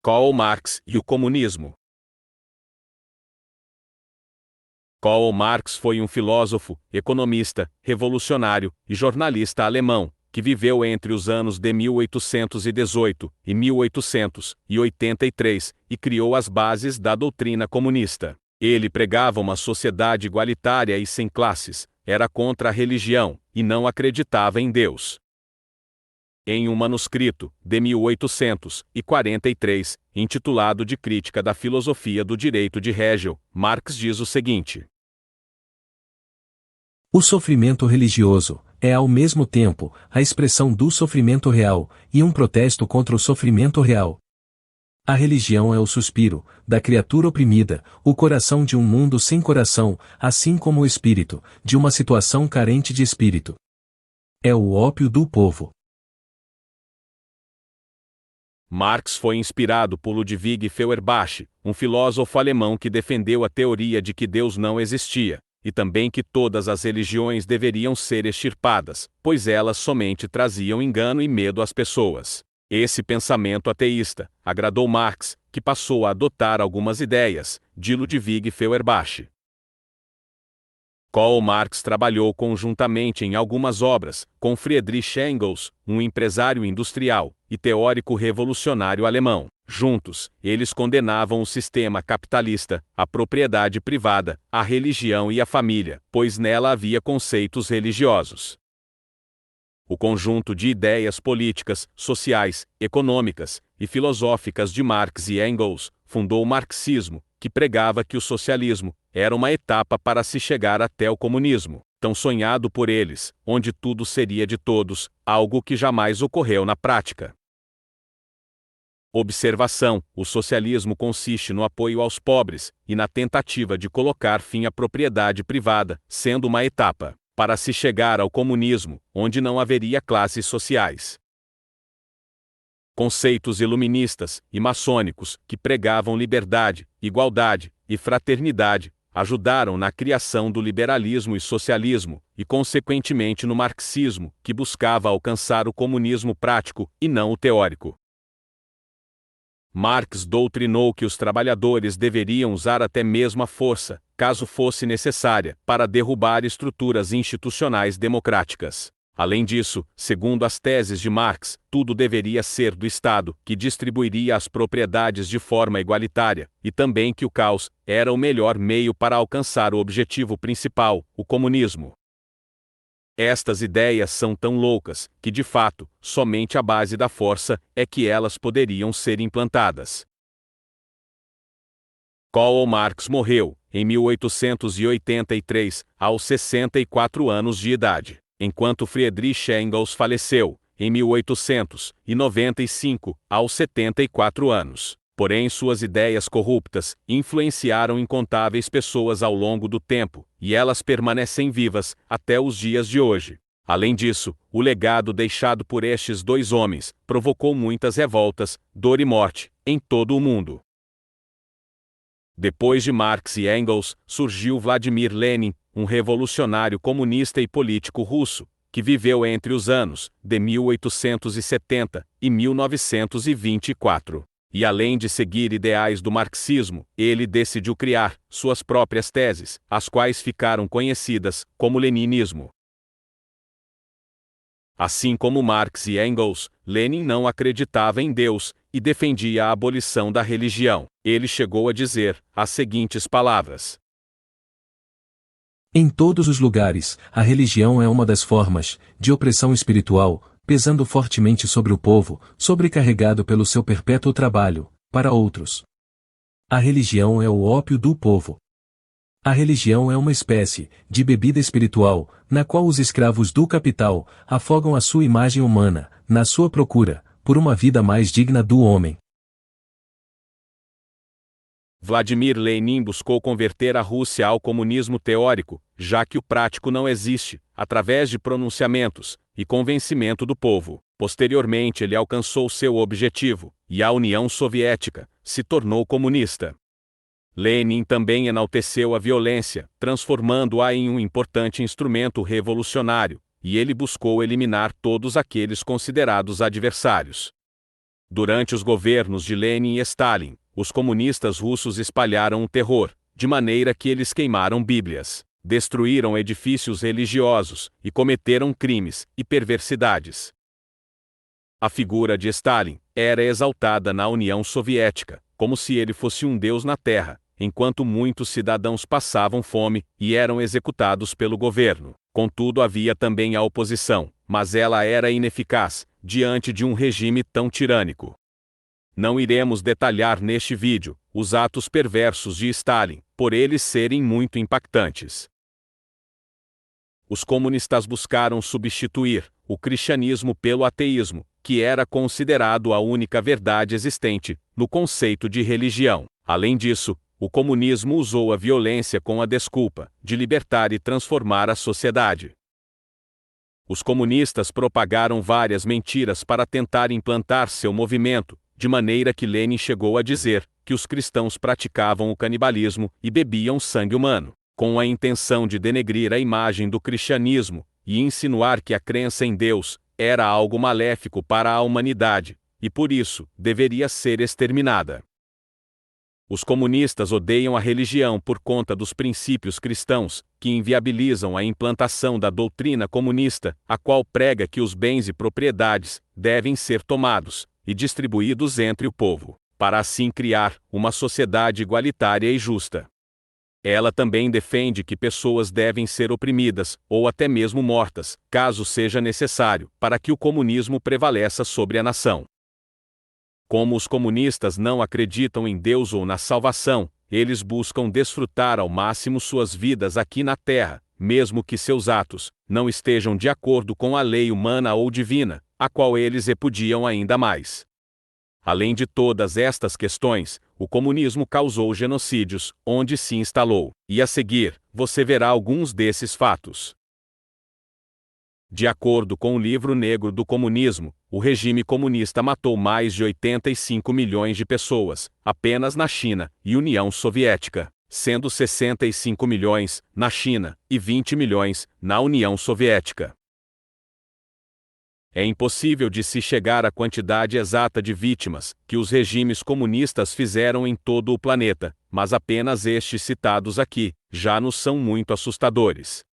Karl Marx e o comunismo. Karl Marx foi um filósofo, economista, revolucionário e jornalista alemão, que viveu entre os anos de 1818 e 1883 e criou as bases da doutrina comunista. Ele pregava uma sociedade igualitária e sem classes, era contra a religião e não acreditava em Deus. Em um manuscrito, de 1843, intitulado De Crítica da Filosofia do Direito de Hegel, Marx diz o seguinte: o sofrimento religioso é ao mesmo tempo a expressão do sofrimento real e um protesto contra o sofrimento real. A religião é o suspiro da criatura oprimida, o coração de um mundo sem coração, assim como o espírito de uma situação carente de espírito. É o ópio do povo. Marx foi inspirado por Ludwig Feuerbach, um filósofo alemão que defendeu a teoria de que Deus não existia, e também que todas as religiões deveriam ser extirpadas, pois elas somente traziam engano e medo às pessoas. Esse pensamento ateísta agradou Marx, que passou a adotar algumas ideias de Ludwig Feuerbach. Karl Marx trabalhou conjuntamente em algumas obras com Friedrich Engels, um empresário industrial e teórico revolucionário alemão. Juntos, eles condenavam o sistema capitalista, a propriedade privada, a religião e a família, pois nela havia conceitos religiosos. O conjunto de ideias políticas, sociais, econômicas e filosóficas de Marx e Engels fundou o marxismo, que pregava que o socialismo era uma etapa para se chegar até o comunismo, tão sonhado por eles, onde tudo seria de todos, algo que jamais ocorreu na prática. Observação: o socialismo consiste no apoio aos pobres e na tentativa de colocar fim à propriedade privada, sendo uma etapa para se chegar ao comunismo, onde não haveria classes sociais. Conceitos iluministas e maçônicos, que pregavam liberdade, igualdade e fraternidade, ajudaram na criação do liberalismo e socialismo, e consequentemente no marxismo, que buscava alcançar o comunismo prático e não o teórico. Marx doutrinou que os trabalhadores deveriam usar até mesmo a força, caso fosse necessária, para derrubar estruturas institucionais democráticas. Além disso, segundo as teses de Marx, tudo deveria ser do Estado, que distribuiria as propriedades de forma igualitária, e também que o caos era o melhor meio para alcançar o objetivo principal, o comunismo. Estas ideias são tão loucas que, de fato, somente à base da força é que elas poderiam ser implantadas. Karl Marx morreu, em 1883, aos 64 anos de idade, enquanto Friedrich Engels faleceu, em 1895, aos 74 anos. Porém, suas ideias corruptas influenciaram incontáveis pessoas ao longo do tempo, e elas permanecem vivas até os dias de hoje. Além disso, o legado deixado por estes dois homens provocou muitas revoltas, dor e morte, em todo o mundo. Depois de Marx e Engels, surgiu Vladimir Lenin, um revolucionário comunista e político russo, que viveu entre os anos de 1870 e 1924. E além de seguir ideais do marxismo, ele decidiu criar suas próprias teses, as quais ficaram conhecidas como leninismo. Assim como Marx e Engels, Lenin não acreditava em Deus e defendia a abolição da religião. Ele chegou a dizer as seguintes palavras: em todos os lugares, a religião é uma das formas de opressão espiritual, pesando fortemente sobre o povo, sobrecarregado pelo seu perpétuo trabalho, para outros. A religião é o ópio do povo. A religião é uma espécie de bebida espiritual, na qual os escravos do capital afogam a sua imagem humana, na sua procura por uma vida mais digna do homem. Vladimir Lenin buscou converter a Rússia ao comunismo teórico, já que o prático não existe, através de pronunciamentos e convencimento do povo. Posteriormente, ele alcançou seu objetivo, e a União Soviética se tornou comunista. Lenin também enalteceu a violência, transformando-a em um importante instrumento revolucionário, e ele buscou eliminar todos aqueles considerados adversários. Durante os governos de Lenin e Stalin, os comunistas russos espalharam o terror, de maneira que eles queimaram bíblias, destruíram edifícios religiosos e cometeram crimes e perversidades. A figura de Stalin era exaltada na União Soviética, como se ele fosse um deus na Terra, enquanto muitos cidadãos passavam fome e eram executados pelo governo. Contudo, havia também a oposição, mas ela era ineficaz diante de um regime tão tirânico. Não iremos detalhar neste vídeo os atos perversos de Stalin, por eles serem muito impactantes. Os comunistas buscaram substituir o cristianismo pelo ateísmo, que era considerado a única verdade existente no conceito de religião. Além disso, o comunismo usou a violência com a desculpa de libertar e transformar a sociedade. Os comunistas propagaram várias mentiras para tentar implantar seu movimento, de maneira que Lenin chegou a dizer que os cristãos praticavam o canibalismo e bebiam sangue humano, com a intenção de denegrir a imagem do cristianismo e insinuar que a crença em Deus era algo maléfico para a humanidade, e por isso deveria ser exterminada. Os comunistas odeiam a religião por conta dos princípios cristãos, que inviabilizam a implantação da doutrina comunista, a qual prega que os bens e propriedades devem ser tomados e distribuídos entre o povo, para assim criar uma sociedade igualitária e justa. Ela também defende que pessoas devem ser oprimidas, ou até mesmo mortas, caso seja necessário, para que o comunismo prevaleça sobre a nação. Como os comunistas não acreditam em Deus ou na salvação, eles buscam desfrutar ao máximo suas vidas aqui na Terra, mesmo que seus atos não estejam de acordo com a lei humana ou divina, a qual eles repudiam ainda mais. Além de todas estas questões, o comunismo causou genocídios, onde se instalou, e a seguir, você verá alguns desses fatos. De acordo com o Livro Negro do Comunismo, o regime comunista matou mais de 85 milhões de pessoas, apenas na China e União Soviética, sendo 65 milhões na China e 20 milhões na União Soviética. É impossível de se chegar à quantidade exata de vítimas que os regimes comunistas fizeram em todo o planeta, mas apenas estes citados aqui já nos são muito assustadores.